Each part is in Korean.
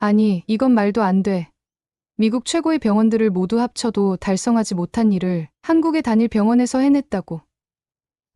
아니, 이건 말도 안 돼. 미국 최고의 병원들을 모두 합쳐도 달성하지 못한 일을 한국의 단일 병원에서 해냈다고.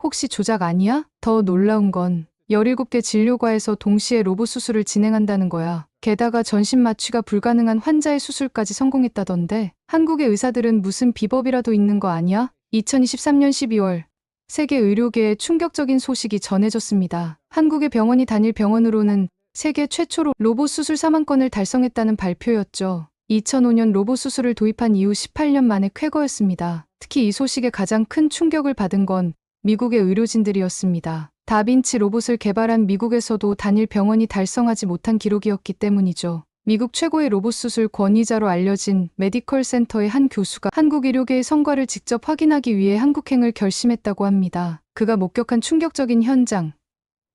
혹시 조작 아니야? 더 놀라운 건 17개 진료과에서 동시에 로봇 수술을 진행한다는 거야. 게다가 전신 마취가 불가능한 환자의 수술까지 성공했다던데 한국의 의사들은 무슨 비법이라도 있는 거 아니야? 2023년 12월 세계 의료계에 충격적인 소식이 전해졌습니다. 한국의 병원이 단일 병원으로는 세계 최초로 로봇 수술 4만 건을 달성했다는 발표였죠. 2005년 로봇 수술을 도입한 이후 18년 만에 쾌거였습니다. 특히 이 소식에 가장 큰 충격을 받은 건 미국의 의료진들이었습니다. 다빈치 로봇을 개발한 미국에서도 단일 병원이 달성하지 못한 기록이었기 때문이죠. 미국 최고의 로봇 수술 권위자로 알려진 메디컬 센터의 한 교수가 한국 의료계의 성과를 직접 확인하기 위해 한국행을 결심했다고 합니다. 그가 목격한 충격적인 현장.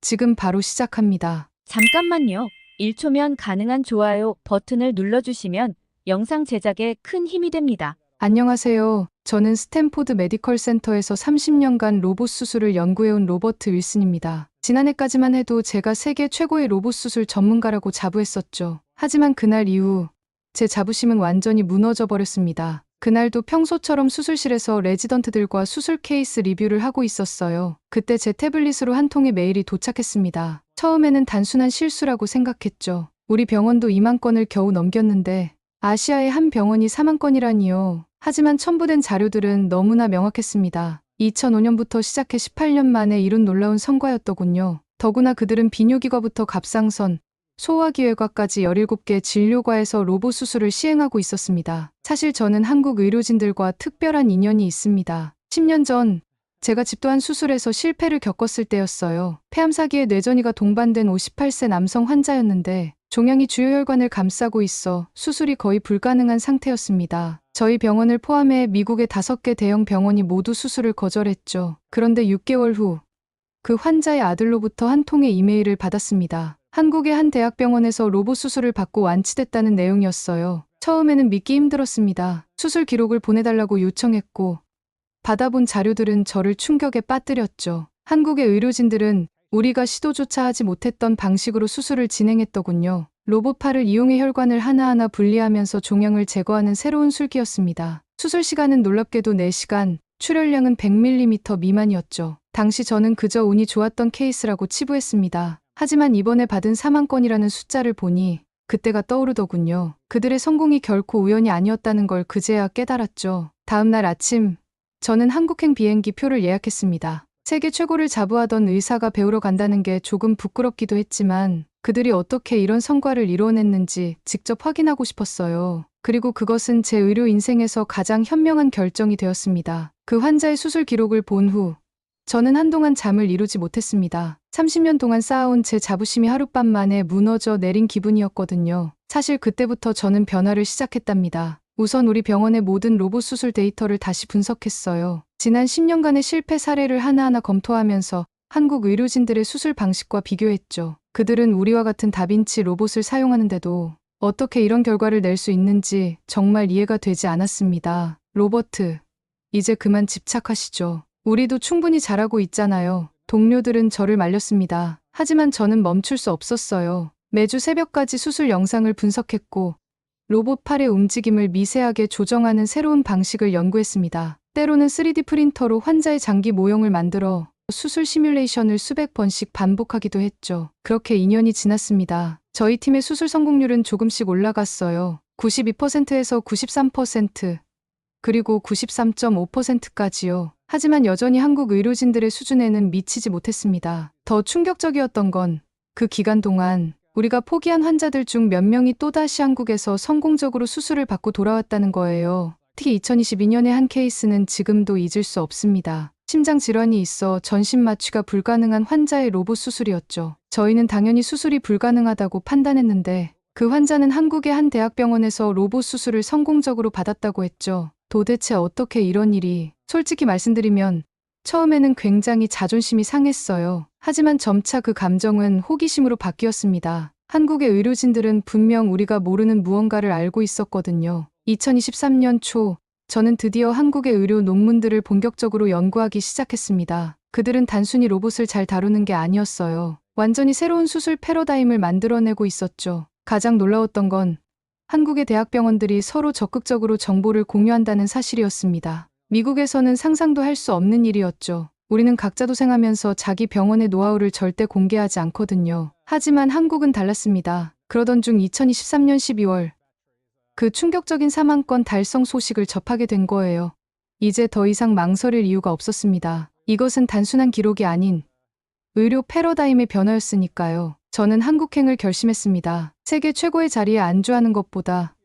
지금 바로 시작합니다. 잠깐만요. 1초면 가능한 좋아요 버튼을 눌러주시면 영상 제작에 큰 힘이 됩니다. 안녕하세요. 저는 스탠포드 메디컬 센터에서 30년간 로봇 수술을 연구해온 로버트 윌슨입니다. 지난해까지만 해도 제가 세계 최고의 로봇 수술 전문가라고 자부했었죠. 하지만 그날 이후 제 자부심은 완전히 무너져 버렸습니다. 그날도 평소처럼 수술실에서 레지던트들과 수술 케이스 리뷰를 하고 있었어요. 그때 제 태블릿으로 한 통의 메일이 도착했습니다. 처음에는 단순한 실수라고 생각했죠. 우리 병원도 2만 건을 겨우 넘겼는데 아시아의 한 병원이 4만 건이라니요. 하지만 첨부된 자료들은 너무나 명확했습니다. 2005년부터 시작해 18년 만에 이룬 놀라운 성과였더군요. 더구나 그들은 비뇨기과부터 갑상선, 소화기회과까지 17개 진료과에서 로봇 수술을 시행하고 있었습니다. 사실 저는 한국 의료진들과 특별한 인연이 있습니다. 10년 전 제가 집도한 수술에서 실패를 겪었을 때였어요. 폐암사기에 뇌전이가 동반된 58세 남성 환자였는데 종양이 주요혈관을 감싸고 있어 수술이 거의 불가능한 상태였습니다. 저희 병원을 포함해 미국의 5개 대형 병원이 모두 수술을 거절했죠. 그런데 6개월 후 그 환자의 아들로부터 한 통의 이메일을 받았습니다. 한국의 한 대학병원에서 로봇 수술을 받고 완치됐다는 내용이었어요. 처음에는 믿기 힘들었습니다. 수술 기록을 보내달라고 요청했고 받아본 자료들은 저를 충격에 빠뜨렸죠. 한국의 의료진들은 우리가 시도조차 하지 못했던 방식으로 수술을 진행했더군요. 로봇팔을 이용해 혈관을 하나하나 분리하면서 종양을 제거하는 새로운 술기였습니다. 수술 시간은 놀랍게도 4시간, 출혈량은 100mm 미만이었죠. 당시 저는 그저 운이 좋았던 케이스라고 치부했습니다. 하지만 이번에 받은 4만 건이라는 숫자를 보니 그때가 떠오르더군요. 그들의 성공이 결코 우연이 아니었다는 걸 그제야 깨달았죠. 다음 날 아침, 저는 한국행 비행기 표를 예약했습니다. 세계 최고를 자부하던 의사가 배우러 간다는 게 조금 부끄럽기도 했지만 그들이 어떻게 이런 성과를 이뤄냈는지 직접 확인하고 싶었어요. 그리고 그것은 제 의료 인생에서 가장 현명한 결정이 되었습니다. 그 환자의 수술 기록을 본 후 저는 한동안 잠을 이루지 못했습니다. 30년 동안 쌓아온 제 자부심이 하룻밤 만에 무너져 내린 기분이었거든요. 사실 그때부터 저는 변화를 시작했답니다. 우선 우리 병원의 모든 로봇 수술 데이터를 다시 분석했어요. 지난 10년간의 실패 사례를 하나하나 검토하면서 한국 의료진들의 수술 방식과 비교했죠. 그들은 우리와 같은 다빈치 로봇을 사용하는데도 어떻게 이런 결과를 낼 수 있는지 정말 이해가 되지 않았습니다. 로버트, 이제 그만 집착하시죠. 우리도 충분히 잘하고 있잖아요. 동료들은 저를 말렸습니다. 하지만 저는 멈출 수 없었어요. 매주 새벽까지 수술 영상을 분석했고 로봇 팔의 움직임을 미세하게 조정하는 새로운 방식을 연구했습니다. 때로는 3D 프린터로 환자의 장기 모형을 만들어 수술 시뮬레이션을 수백 번씩 반복하기도 했죠. 그렇게 2년이 지났습니다. 저희 팀의 수술 성공률은 조금씩 올라갔어요. 92%에서 93%, 그리고 93.5%까지요. 하지만 여전히 한국 의료진들의 수준에는 미치지 못했습니다. 더 충격적이었던 건 그 기간 동안 우리가 포기한 환자들 중 몇 명이 또다시 한국에서 성공적으로 수술을 받고 돌아왔다는 거예요. 특히 2022년의 한 케이스는 지금도 잊을 수 없습니다. 심장 질환이 있어 전신 마취가 불가능한 환자의 로봇 수술이었죠. 저희는 당연히 수술이 불가능하다고 판단했는데 그 환자는 한국의 한 대학병원에서 로봇 수술을 성공적으로 받았다고 했죠. 도대체 어떻게 이런 일이? 솔직히 말씀드리면 처음에는 굉장히 자존심이 상했어요. 하지만 점차 그 감정은 호기심으로 바뀌었습니다. 한국의 의료진들은 분명 우리가 모르는 무언가를 알고 있었거든요. 2023년 초, 저는 드디어 한국의 의료 논문들을 본격적으로 연구하기 시작했습니다. 그들은 단순히 로봇을 잘 다루는 게 아니었어요. 완전히 새로운 수술 패러다임을 만들어내고 있었죠. 가장 놀라웠던 건 한국의 대학병원들이 서로 적극적으로 정보를 공유한다는 사실이었습니다. 미국에서는 상상도 할 수 없는 일이었죠. 우리는 각자 도생하면서 자기 병원의 노하우를 절대 공개하지 않거든요. 하지만 한국은 달랐습니다. 그러던 중 2023년 12월 그 충격적인 사망권 달성 소식을 접하게 된 거예요. 이제 더 이상 망설일 이유가 없었습니다. 이것은 단순한 기록이 아닌 의료 패러다임의 변화였으니까요. 저는 한국행을 결심했습니다. 세계 최고의 자리에 안주하는 것보다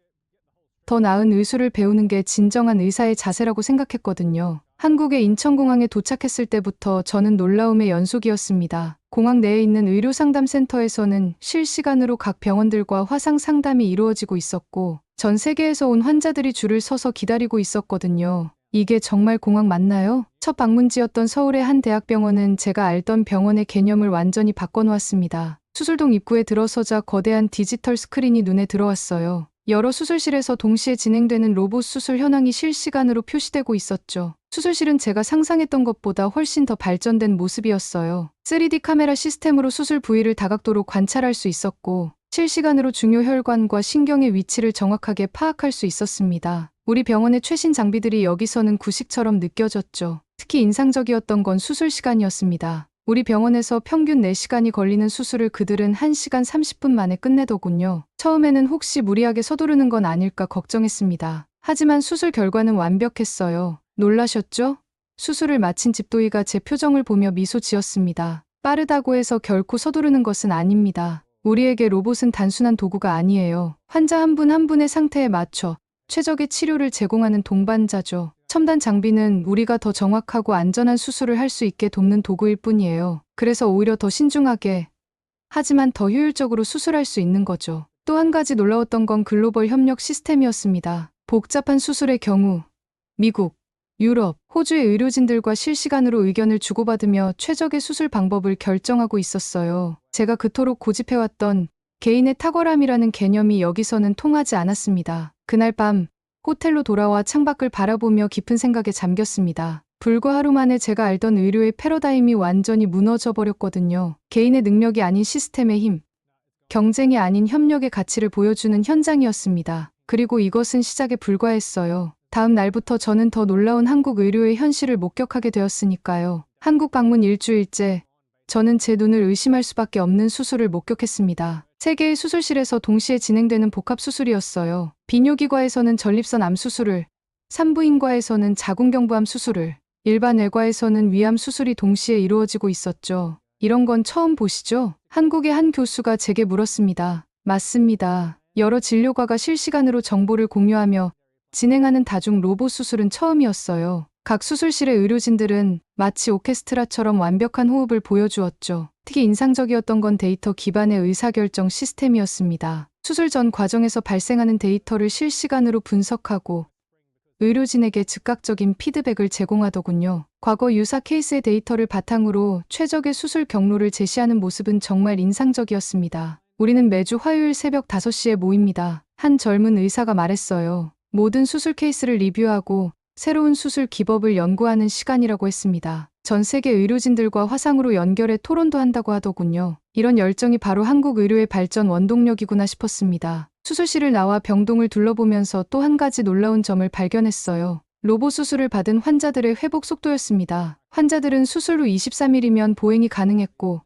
더 나은 의술을 배우는 게 진정한 의사의 자세라고 생각했거든요. 한국의 인천공항에 도착했을 때부터 저는 놀라움의 연속이었습니다. 공항 내에 있는 의료상담센터에서는 실시간으로 각 병원들과 화상 상담이 이루어지고 있었고, 전 세계에서 온 환자들이 줄을 서서 기다리고 있었거든요. 이게 정말 공항 맞나요? 첫 방문지였던 서울의 한 대학병원은 제가 알던 병원의 개념을 완전히 바꿔놓았습니다. 수술동 입구에 들어서자 거대한 디지털 스크린이 눈에 들어왔어요. 여러 수술실에서 동시에 진행되는 로봇 수술 현황이 실시간으로 표시되고 있었죠. 수술실은 제가 상상했던 것보다 훨씬 더 발전된 모습이었어요. 3D 카메라 시스템으로 수술 부위를 다각도로 관찰할 수 있었고, 실시간으로 중요 혈관과 신경의 위치를 정확하게 파악할 수 있었습니다. 우리 병원의 최신 장비들이 여기서는 구식처럼 느껴졌죠. 특히 인상적이었던 건 수술 시간이었습니다. 우리 병원에서 평균 4시간이 걸리는 수술을 그들은 1시간 30분 만에 끝내더군요. 처음에는 혹시 무리하게 서두르는 건 아닐까 걱정했습니다. 하지만 수술 결과는 완벽했어요. 놀라셨죠? 수술을 마친 집도이가 제 표정을 보며 미소 지었습니다. 빠르다고 해서 결코 서두르는 것은 아닙니다. 우리에게 로봇은 단순한 도구가 아니에요. 환자 한 분 한 분의 상태에 맞춰 최적의 치료를 제공하는 동반자죠. 첨단 장비는 우리가 더 정확하고 안전한 수술을 할 수 있게 돕는 도구일 뿐이에요. 그래서 오히려 더 신중하게, 하지만 더 효율적으로 수술할 수 있는 거죠. 또 한 가지 놀라웠던 건 글로벌 협력 시스템이었습니다. 복잡한 수술의 경우 미국, 유럽, 호주의 의료진들과 실시간으로 의견을 주고받으며 최적의 수술 방법을 결정하고 있었어요. 제가 그토록 고집해왔던 개인의 탁월함이라는 개념이 여기서는 통하지 않았습니다. 그날 밤 호텔로 돌아와 창밖을 바라보며 깊은 생각에 잠겼습니다. 불과 하루 만에 제가 알던 의료의 패러다임이 완전히 무너져 버렸거든요. 개인의 능력이 아닌 시스템의 힘, 경쟁이 아닌 협력의 가치를 보여주는 현장이었습니다. 그리고 이것은 시작에 불과했어요. 다음 날부터 저는 더 놀라운 한국 의료의 현실을 목격하게 되었으니까요. 한국 방문 일주일째, 저는 제 눈을 의심할 수밖에 없는 수술을 목격했습니다. 세 개의 수술실에서 동시에 진행되는 복합 수술이었어요. 비뇨기과에서는 전립선 암 수술을, 산부인과에서는 자궁경부암 수술을, 일반 외과에서는 위암 수술이 동시에 이루어지고 있었죠. 이런 건 처음 보시죠? 한국의 한 교수가 제게 물었습니다. 맞습니다. 여러 진료과가 실시간으로 정보를 공유하며 진행하는 다중 로봇 수술은 처음이었어요. 각 수술실의 의료진들은 마치 오케스트라처럼 완벽한 호흡을 보여주었죠. 특히 인상적이었던 건 데이터 기반의 의사결정 시스템이었습니다. 수술 전 과정에서 발생하는 데이터를 실시간으로 분석하고 의료진에게 즉각적인 피드백을 제공하더군요. 과거 유사 케이스의 데이터를 바탕으로 최적의 수술 경로를 제시하는 모습은 정말 인상적이었습니다. 우리는 매주 화요일 새벽 5시에 모입니다. 한 젊은 의사가 말했어요. 모든 수술 케이스를 리뷰하고 새로운 수술 기법을 연구하는 시간이라고 했습니다. 전 세계 의료진들과 화상으로 연결해 토론도 한다고 하더군요. 이런 열정이 바로 한국 의료의 발전 원동력이구나 싶었습니다. 수술실을 나와 병동을 둘러보면서 또 한 가지 놀라운 점을 발견했어요. 로봇 수술을 받은 환자들의 회복 속도였습니다. 환자들은 수술 후 23일이면 보행이 가능했고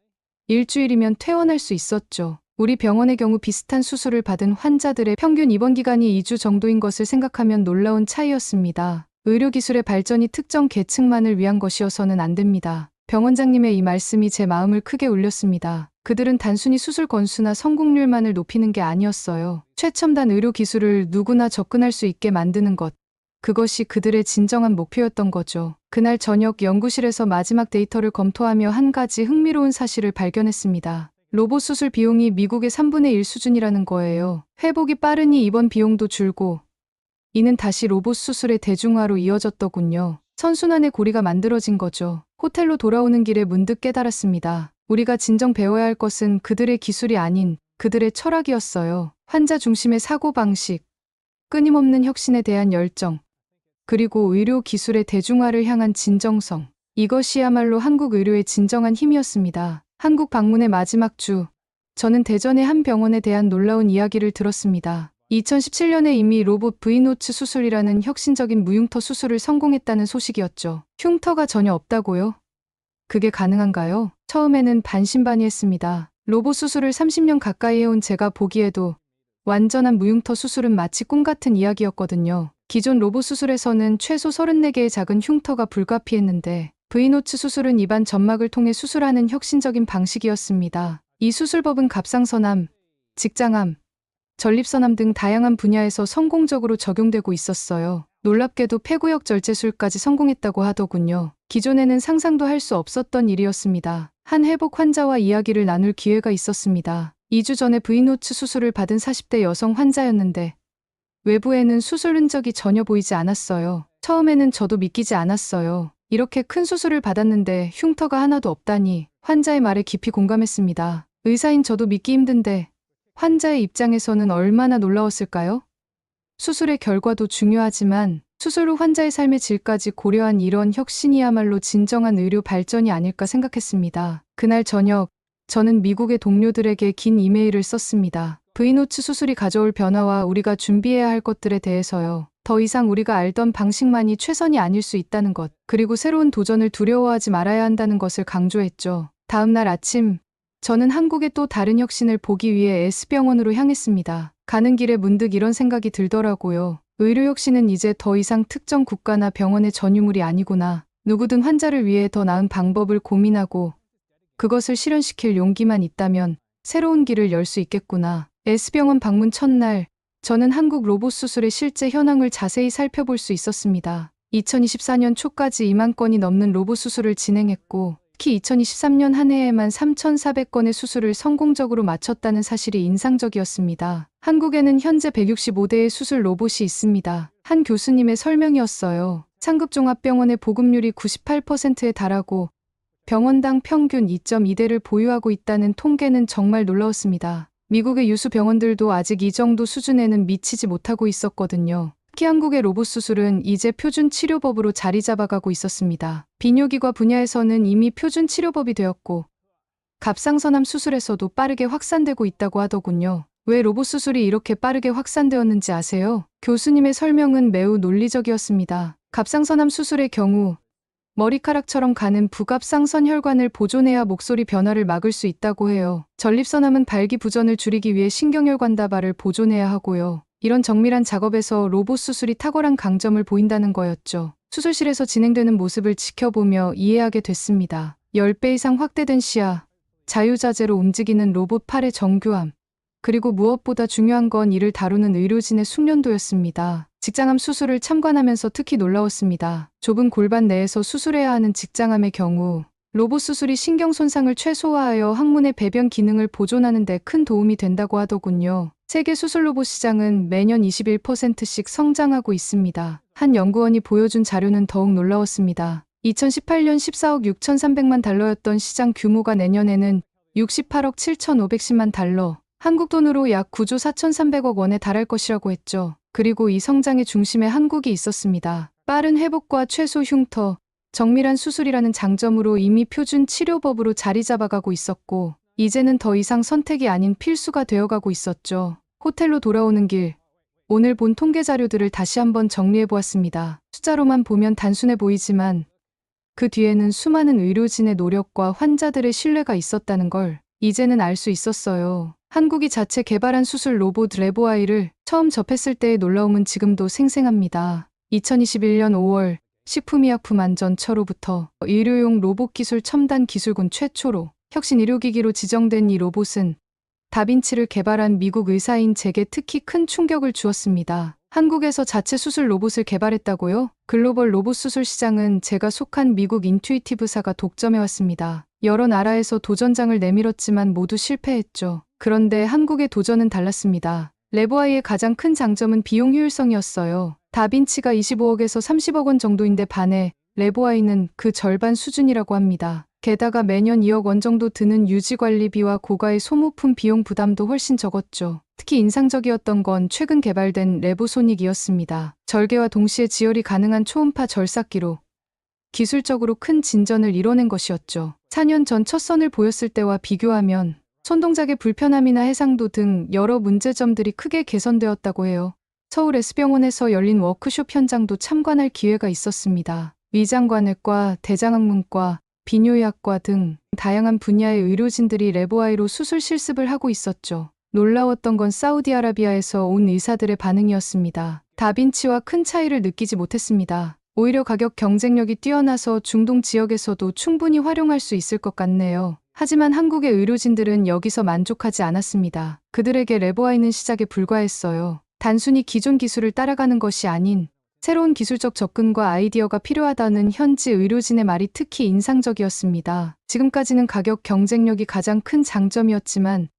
일주일이면 퇴원할 수 있었죠. 우리 병원의 경우 비슷한 수술을 받은 환자들의 평균 입원 기간이 2주 정도인 것을 생각하면 놀라운 차이였습니다. 의료기술의 발전이 특정 계층만을 위한 것이어서는 안 됩니다. 병원장님의 이 말씀이 제 마음을 크게 울렸습니다. 그들은 단순히 수술 건수나 성공률만을 높이는 게 아니었어요. 최첨단 의료기술을 누구나 접근할 수 있게 만드는 것. 그것이 그들의 진정한 목표였던 거죠. 그날 저녁 연구실에서 마지막 데이터를 검토하며 한 가지 흥미로운 사실을 발견했습니다. 로봇 수술 비용이 미국의 3분의 1 수준이라는 거예요. 회복이 빠르니 입원 비용도 줄고 이는 다시 로봇 수술의 대중화로 이어졌더군요. 선순환의 고리가 만들어진 거죠. 호텔로 돌아오는 길에 문득 깨달았습니다. 우리가 진정 배워야 할 것은 그들의 기술이 아닌 그들의 철학이었어요. 환자 중심의 사고방식, 끊임없는 혁신에 대한 열정, 그리고 의료 기술의 대중화를 향한 진정성. 이것이야말로 한국 의료의 진정한 힘이었습니다. 한국 방문의 마지막 주, 저는 대전의 한 병원에 대한 놀라운 이야기를 들었습니다. 2017년에 이미 로봇 V노츠 수술이라는 혁신적인 무흉터 수술을 성공했다는 소식이었죠. 흉터가 전혀 없다고요? 그게 가능한가요? 처음에는 반신반의했습니다. 로봇 수술을 30년 가까이 해온 제가 보기에도 완전한 무흉터 수술은 마치 꿈 같은 이야기였거든요. 기존 로봇 수술에서는 최소 34개의 작은 흉터가 불가피했는데 V노츠 수술은 입안 점막을 통해 수술하는 혁신적인 방식이었습니다. 이 수술법은 갑상선암, 직장암, 전립선암 등 다양한 분야에서 성공적으로 적용되고 있었어요. 놀랍게도 폐구역 절제술까지 성공했다고 하더군요. 기존에는 상상도 할 수 없었던 일이었습니다. 한 회복 환자와 이야기를 나눌 기회가 있었습니다. 2주 전에 V노츠 수술을 받은 40대 여성 환자였는데 외부에는 수술 흔적이 전혀 보이지 않았어요. 처음에는 저도 믿기지 않았어요. 이렇게 큰 수술을 받았는데 흉터가 하나도 없다니. 환자의 말에 깊이 공감했습니다. 의사인 저도 믿기 힘든데 환자의 입장에서는 얼마나 놀라웠을까요? 수술의 결과도 중요하지만 수술 후 환자의 삶의 질까지 고려한 이런 혁신이야말로 진정한 의료 발전이 아닐까 생각했습니다. 그날 저녁, 저는 미국의 동료들에게 긴 이메일을 썼습니다. V노츠 수술이 가져올 변화와 우리가 준비해야 할 것들에 대해서요. 더 이상 우리가 알던 방식만이 최선이 아닐 수 있다는 것, 그리고 새로운 도전을 두려워하지 말아야 한다는 것을 강조했죠. 다음 날 아침, 저는 한국의 또 다른 혁신을 보기 위해 S병원으로 향했습니다. 가는 길에 문득 이런 생각이 들더라고요. 의료 혁신은 이제 더 이상 특정 국가나 병원의 전유물이 아니구나. 누구든 환자를 위해 더 나은 방법을 고민하고 그것을 실현시킬 용기만 있다면 새로운 길을 열 수 있겠구나. S병원 방문 첫날, 저는 한국 로봇 수술의 실제 현황을 자세히 살펴볼 수 있었습니다. 2024년 초까지 2만 건이 넘는 로봇 수술을 진행했고, 특히 2023년 한 해에만 3,400건의 수술을 성공적으로 마쳤다는 사실이 인상적이었습니다. 한국에는 현재 165대의 수술 로봇이 있습니다. 한 교수님의 설명이었어요. 상급종합병원의 보급률이 98%에 달하고 병원당 평균 2.2대를 보유하고 있다는 통계는 정말 놀라웠습니다. 미국의 유수 병원들도 아직 이 정도 수준에는 미치지 못하고 있었거든요. 특히 한국의 로봇 수술은 이제 표준 치료법으로 자리 잡아가고 있었습니다. 비뇨기과 분야에서는 이미 표준 치료법이 되었고 갑상선암 수술에서도 빠르게 확산되고 있다고 하더군요. 왜 로봇 수술이 이렇게 빠르게 확산되었는지 아세요? 교수님의 설명은 매우 논리적이었습니다. 갑상선암 수술의 경우 머리카락처럼 가는 부갑상선 혈관을 보존해야 목소리 변화를 막을 수 있다고 해요. 전립선암은 발기부전을 줄이기 위해 신경혈관 다발을 보존해야 하고요. 이런 정밀한 작업에서 로봇 수술이 탁월한 강점을 보인다는 거였죠. 수술실에서 진행되는 모습을 지켜보며 이해하게 됐습니다. 10배 이상 확대된 시야, 자유자재로 움직이는 로봇 팔의 정교함, 그리고 무엇보다 중요한 건 이를 다루는 의료진의 숙련도였습니다. 직장암 수술을 참관하면서 특히 놀라웠습니다. 좁은 골반 내에서 수술해야 하는 직장암의 경우 로봇 수술이 신경 손상을 최소화하여 항문의 배변 기능을 보존하는 데 큰 도움이 된다고 하더군요. 세계 수술 로봇 시장은 매년 21%씩 성장하고 있습니다. 한 연구원이 보여준 자료는 더욱 놀라웠습니다. 2018년 14억 6,300만 달러였던 시장 규모가 내년에는 68억 7,510만 달러, 한국 돈으로 약 9조 4,300억 원에 달할 것이라고 했죠. 그리고 이 성장의 중심에 한국이 있었습니다. 빠른 회복과 최소 흉터, 정밀한 수술이라는 장점으로 이미 표준 치료법으로 자리 잡아가고 있었고, 이제는 더 이상 선택이 아닌 필수가 되어가고 있었죠. 호텔로 돌아오는 길, 오늘 본 통계 자료들을 다시 한번 정리해보았습니다. 숫자로만 보면 단순해 보이지만 그 뒤에는 수많은 의료진의 노력과 환자들의 신뢰가 있었다는 걸 이제는 알 수 있었어요. 한국이 자체 개발한 수술 로봇 레보아이를 처음 접했을 때의 놀라움은 지금도 생생합니다. 2021년 5월 식품의약품안전처로부터 의료용 로봇 기술 첨단 기술군 최초로 혁신 의료기기로 지정된 이 로봇은 다빈치를 개발한 미국 의사인 제게 특히 큰 충격을 주었습니다. 한국에서 자체 수술 로봇을 개발했다고요? 글로벌 로봇 수술 시장은 제가 속한 미국 인투이티브사가 독점해왔습니다. 여러 나라에서 도전장을 내밀었지만 모두 실패했죠. 그런데 한국의 도전은 달랐습니다. 레보아이의 가장 큰 장점은 비용 효율성이었어요. 다빈치가 25억에서 30억 원 정도인데 반해 레보아이는 그 절반 수준이라고 합니다. 게다가 매년 2억 원 정도 드는 유지관리비와 고가의 소모품 비용 부담도 훨씬 적었죠. 특히 인상적이었던 건 최근 개발된 레보소닉이었습니다. 절개와 동시에 지혈이 가능한 초음파 절삭기로 기술적으로 큰 진전을 이뤄낸 것이었죠. 4년 전 첫 선을 보였을 때와 비교하면 손동작의 불편함이나 해상도 등 여러 문제점들이 크게 개선되었다고 해요. 서울 S병원에서 열린 워크숍 현장도 참관할 기회가 있었습니다. 위장관외과, 대장학문과, 비뇨의학과 등 다양한 분야의 의료진들이 레보아이로 수술 실습을 하고 있었죠. 놀라웠던 건 사우디아라비아에서 온 의사들의 반응이었습니다. 다빈치와 큰 차이를 느끼지 못했습니다. 오히려 가격 경쟁력이 뛰어나서 중동 지역에서도 충분히 활용할 수 있을 것 같네요. 하지만 한국의 의료진들은 여기서 만족하지 않았습니다. 그들에게 레보아이는 시작에 불과했어요. 단순히 기존 기술을 따라가는 것이 아닌 새로운 기술적 접근과 아이디어가 필요하다는 현지 의료진의 말이 특히 인상적이었습니다. 지금까지는 가격 경쟁력이 가장 큰 장점이었지만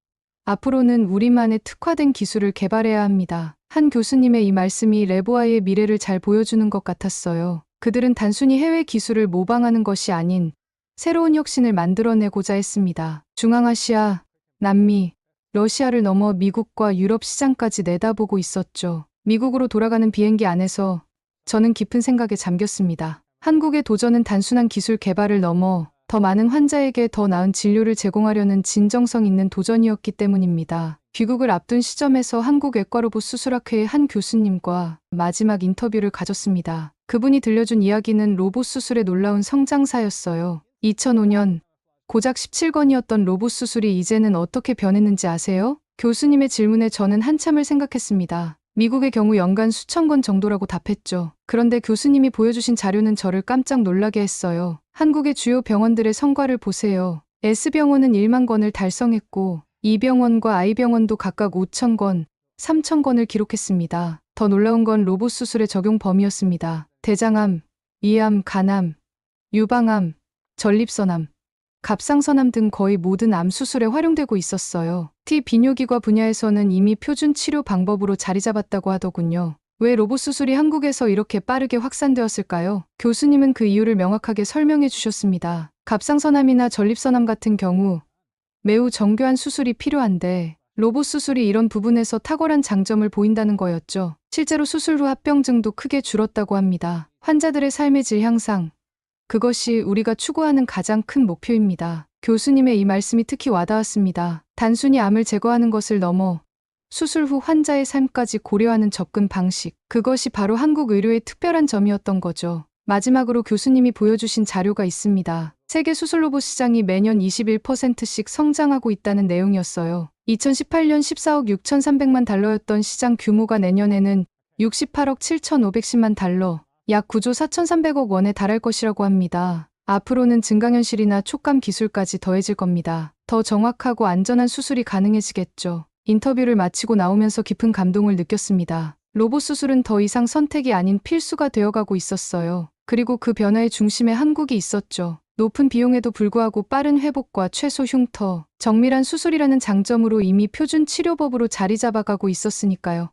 앞으로는 우리만의 특화된 기술을 개발해야 합니다. 한 교수님의 이 말씀이 레보아이의 미래를 잘 보여주는 것 같았어요. 그들은 단순히 해외 기술을 모방하는 것이 아닌 새로운 혁신을 만들어내고자 했습니다. 중앙아시아, 남미, 러시아를 넘어 미국과 유럽 시장까지 내다보고 있었죠. 미국으로 돌아가는 비행기 안에서 저는 깊은 생각에 잠겼습니다. 한국의 도전은 단순한 기술 개발을 넘어 더 많은 환자에게 더 나은 진료를 제공하려는 진정성 있는 도전이었기 때문입니다. 귀국을 앞둔 시점에서 한국외과로봇 수술학회의 한 교수님과 마지막 인터뷰를 가졌습니다. 그분이 들려준 이야기는 로봇 수술의 놀라운 성장사였어요. 2005년 고작 17건이었던 로봇 수술이 이제는 어떻게 변했는지 아세요? 교수님의 질문에 저는 한참을 생각했습니다. 미국의 경우 연간 수천 건 정도라고 답했죠. 그런데 교수님이 보여주신 자료는 저를 깜짝 놀라게 했어요. 한국의 주요 병원들의 성과를 보세요. S병원은 1만 건을 달성했고 E병원과 I병원도 각각 5천 건, 3천 건을 기록했습니다. 더 놀라운 건 로봇 수술의 적용 범위였습니다. 대장암, 위암, 간암, 유방암, 전립선암, 갑상선암 등 거의 모든 암 수술에 활용되고 있었어요. 비뇨기과 분야에서는 이미 표준 치료 방법으로 자리 잡았다고 하더군요. 왜 로봇 수술이 한국에서 이렇게 빠르게 확산되었을까요? 교수님은 그 이유를 명확하게 설명해 주셨습니다. 갑상선암이나 전립선암 같은 경우 매우 정교한 수술이 필요한데 로봇 수술이 이런 부분에서 탁월한 장점을 보인다는 거였죠. 실제로 수술 후 합병증도 크게 줄었다고 합니다. 환자들의 삶의 질 향상, 그것이 우리가 추구하는 가장 큰 목표입니다. 교수님의 이 말씀이 특히 와닿았습니다. 단순히 암을 제거하는 것을 넘어 수술 후 환자의 삶까지 고려하는 접근 방식, 그것이 바로 한국 의료의 특별한 점이었던 거죠. 마지막으로 교수님이 보여주신 자료가 있습니다. 세계 수술 로봇 시장이 매년 21%씩 성장하고 있다는 내용이었어요. 2018년 14억 6,300만 달러였던 시장 규모가 내년에는 68억 7,510만 달러, 약 9조 4,300억 원에 달할 것이라고 합니다. 앞으로는 증강현실이나 촉감 기술까지 더해질 겁니다. 더 정확하고 안전한 수술이 가능해지겠죠. 인터뷰를 마치고 나오면서 깊은 감동을 느꼈습니다. 로봇 수술은 더 이상 선택이 아닌 필수가 되어가고 있었어요. 그리고 그 변화의 중심에 한국이 있었죠. 높은 비용에도 불구하고 빠른 회복과 최소 흉터, 정밀한 수술이라는 장점으로 이미 표준 치료법으로 자리 잡아가고 있었으니까요.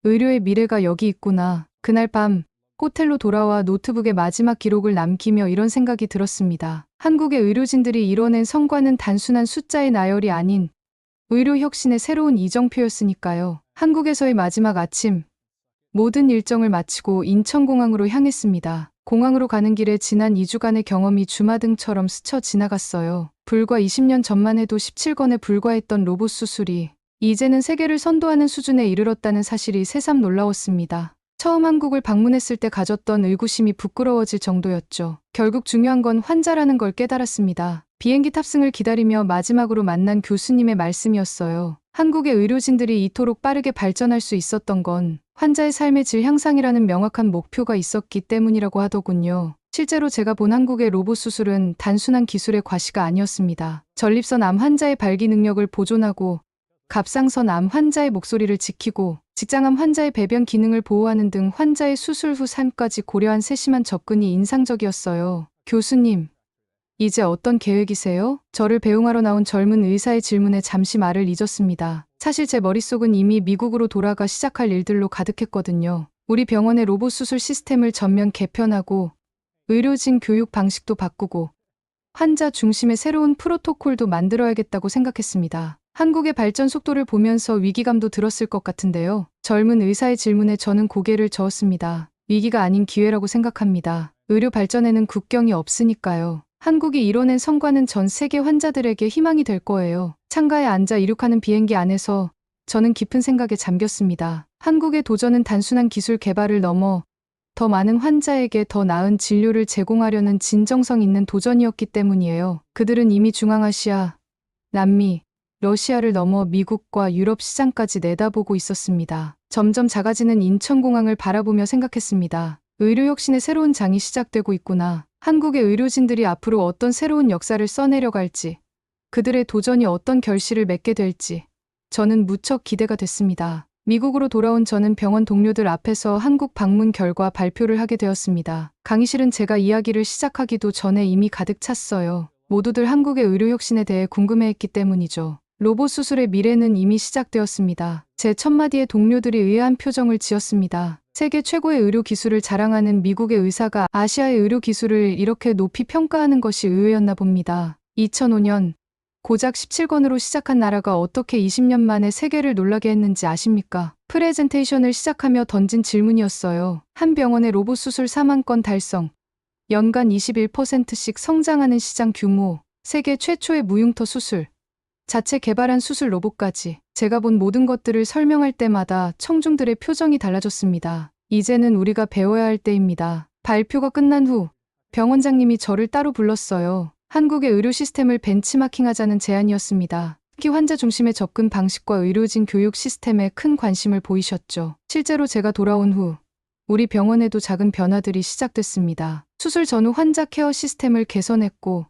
의료의 미래가 여기 있구나. 그날 밤 호텔로 돌아와 노트북에 마지막 기록을 남기며 이런 생각이 들었습니다. 한국의 의료진들이 이뤄낸 성과는 단순한 숫자의 나열이 아닌 의료 혁신의 새로운 이정표였으니까요. 한국에서의 마지막 아침, 모든 일정을 마치고 인천공항으로 향했습니다. 공항으로 가는 길에 지난 2주간의 경험이 주마등처럼 스쳐 지나갔어요. 불과 20년 전만 해도 17건에 불과했던 로봇 수술이 이제는 세계를 선도하는 수준에 이르렀다는 사실이 새삼 놀라웠습니다. 처음 한국을 방문했을 때 가졌던 의구심이 부끄러워질 정도였죠. 결국 중요한 건 환자라는 걸 깨달았습니다. 비행기 탑승을 기다리며 마지막으로 만난 교수님의 말씀이었어요. 한국의 의료진들이 이토록 빠르게 발전할 수 있었던 건 환자의 삶의 질 향상이라는 명확한 목표가 있었기 때문이라고 하더군요. 실제로 제가 본 한국의 로봇 수술은 단순한 기술의 과시가 아니었습니다. 전립선 암 환자의 발기 능력을 보존하고 갑상선 암 환자의 목소리를 지키고 직장암 환자의 배변 기능을 보호하는 등 환자의 수술 후 삶까지 고려한 세심한 접근이 인상적이었어요. 교수님, 이제 어떤 계획이세요? 저를 배웅하러 나온 젊은 의사의 질문에 잠시 말을 잊었습니다. 사실 제 머릿속은 이미 미국으로 돌아가 시작할 일들로 가득했거든요. 우리 병원의 로봇 수술 시스템을 전면 개편하고 의료진 교육 방식도 바꾸고 환자 중심의 새로운 프로토콜도 만들어야겠다고 생각했습니다. 한국의 발전 속도를 보면서 위기감도 들었을 것 같은데요. 젊은 의사의 질문에 저는 고개를 저었습니다. 위기가 아닌 기회라고 생각합니다. 의료 발전에는 국경이 없으니까요. 한국이 이뤄낸 성과는 전 세계 환자들에게 희망이 될 거예요. 창가에 앉아 이륙하는 비행기 안에서 저는 깊은 생각에 잠겼습니다. 한국의 도전은 단순한 기술 개발을 넘어 더 많은 환자에게 더 나은 진료를 제공하려는 진정성 있는 도전이었기 때문이에요. 그들은 이미 중앙아시아, 남미, 러시아를 넘어 미국과 유럽 시장까지 내다보고 있었습니다. 점점 작아지는 인천공항을 바라보며 생각했습니다. 의료혁신의 새로운 장이 시작되고 있구나. 한국의 의료진들이 앞으로 어떤 새로운 역사를 써내려갈지, 그들의 도전이 어떤 결실을 맺게 될지 저는 무척 기대가 됐습니다. 미국으로 돌아온 저는 병원 동료들 앞에서 한국 방문 결과 발표를 하게 되었습니다. 강의실은 제가 이야기를 시작하기도 전에 이미 가득 찼어요. 모두들 한국의 의료혁신에 대해 궁금해했기 때문이죠. 로봇 수술의 미래는 이미 시작되었습니다. 제 첫마디에 동료들이 의아한 표정을 지었습니다. 세계 최고의 의료 기술을 자랑하는 미국의 의사가 아시아의 의료 기술을 이렇게 높이 평가하는 것이 의외였나 봅니다. 2005년 고작 17권으로 시작한 나라가 어떻게 20년 만에 세계를 놀라게 했는지 아십니까? 프레젠테이션을 시작하며 던진 질문이었어요. 한 병원의 로봇 수술 4만 건 달성, 연간 21%씩 성장하는 시장 규모, 세계 최초의 무흉터 수술, 자체 개발한 수술 로봇까지 제가 본 모든 것들을 설명할 때마다 청중들의 표정이 달라졌습니다. 이제는 우리가 배워야 할 때입니다. 발표가 끝난 후 병원장님이 저를 따로 불렀어요. 한국의 의료 시스템을 벤치마킹하자는 제안이었습니다. 특히 환자 중심의 접근 방식과 의료진 교육 시스템에 큰 관심을 보이셨죠. 실제로 제가 돌아온 후 우리 병원에도 작은 변화들이 시작됐습니다. 수술 전후 환자 케어 시스템을 개선했고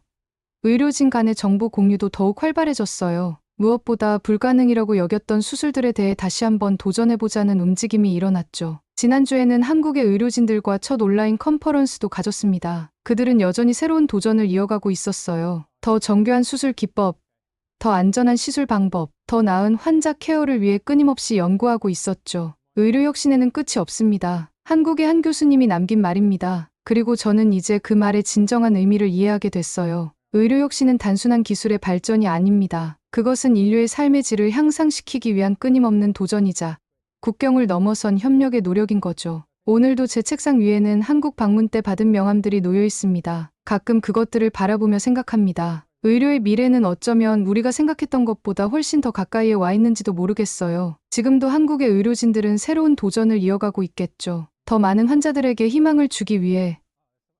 의료진 간의 정보 공유도 더욱 활발해졌어요. 무엇보다 불가능이라고 여겼던 수술들에 대해 다시 한번 도전해보자는 움직임이 일어났죠. 지난주에는 한국의 의료진들과 첫 온라인 컨퍼런스도 가졌습니다. 그들은 여전히 새로운 도전을 이어가고 있었어요. 더 정교한 수술 기법, 더 안전한 시술 방법, 더 나은 환자 케어를 위해 끊임없이 연구하고 있었죠. 의료혁신에는 끝이 없습니다. 한국의 한 교수님이 남긴 말입니다. 그리고 저는 이제 그 말의 진정한 의미를 이해하게 됐어요. 의료혁신은 단순한 기술의 발전이 아닙니다. 그것은 인류의 삶의 질을 향상시키기 위한 끊임없는 도전이자 국경을 넘어선 협력의 노력인 거죠. 오늘도 제 책상 위에는 한국 방문 때 받은 명함들이 놓여 있습니다. 가끔 그것들을 바라보며 생각합니다. 의료의 미래는 어쩌면 우리가 생각했던 것보다 훨씬 더 가까이에 와 있는지도 모르겠어요. 지금도 한국의 의료진들은 새로운 도전을 이어가고 있겠죠. 더 많은 환자들에게 희망을 주기 위해,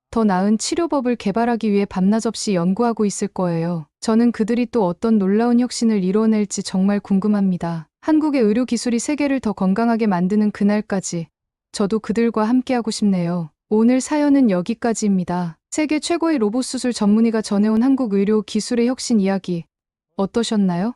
더 나은 치료법을 개발하기 위해 밤낮 없이 연구하고 있을 거예요. 저는 그들이 또 어떤 놀라운 혁신을 이뤄낼지 정말 궁금합니다. 한국의 의료 기술이 세계를 더 건강하게 만드는 그날까지 저도 그들과 함께하고 싶네요. 오늘 사연은 여기까지입니다. 세계 최고의 로봇 수술 전문의가 전해온 한국 의료 기술의 혁신 이야기 어떠셨나요?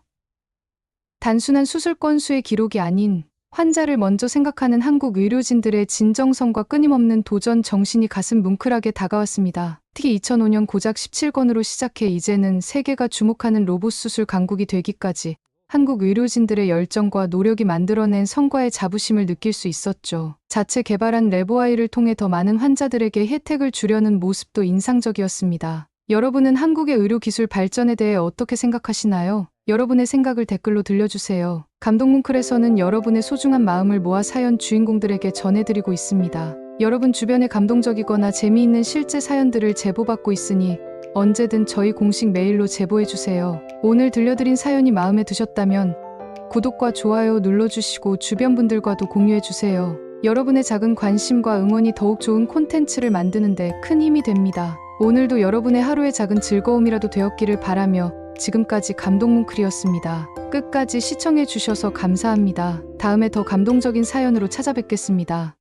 단순한 수술 건수의 기록이 아닌 환자를 먼저 생각하는 한국 의료진들의 진정성과 끊임없는 도전 정신이 가슴 뭉클하게 다가왔습니다. 특히 2005년 고작 17권으로 시작해 이제는 세계가 주목하는 로봇 수술 강국이 되기까지 한국 의료진들의 열정과 노력이 만들어낸 성과의 자부심을 느낄 수 있었죠. 자체 개발한 레보아이를 통해 더 많은 환자들에게 혜택을 주려는 모습도 인상적이었습니다. 여러분은 한국의 의료 기술 발전에 대해 어떻게 생각하시나요? 여러분의 생각을 댓글로 들려주세요. 감동뭉클에서는 여러분의 소중한 마음을 모아 사연 주인공들에게 전해드리고 있습니다. 여러분 주변에 감동적이거나 재미있는 실제 사연들을 제보받고 있으니 언제든 저희 공식 메일로 제보해주세요. 오늘 들려드린 사연이 마음에 드셨다면 구독과 좋아요 눌러주시고 주변 분들과도 공유해주세요. 여러분의 작은 관심과 응원이 더욱 좋은 콘텐츠를 만드는 데 큰 힘이 됩니다. 오늘도 여러분의 하루의 작은 즐거움이라도 되었기를 바라며 지금까지 감동뭉클이었습니다. 끝까지 시청해주셔서 감사합니다. 다음에 더 감동적인 사연으로 찾아뵙겠습니다.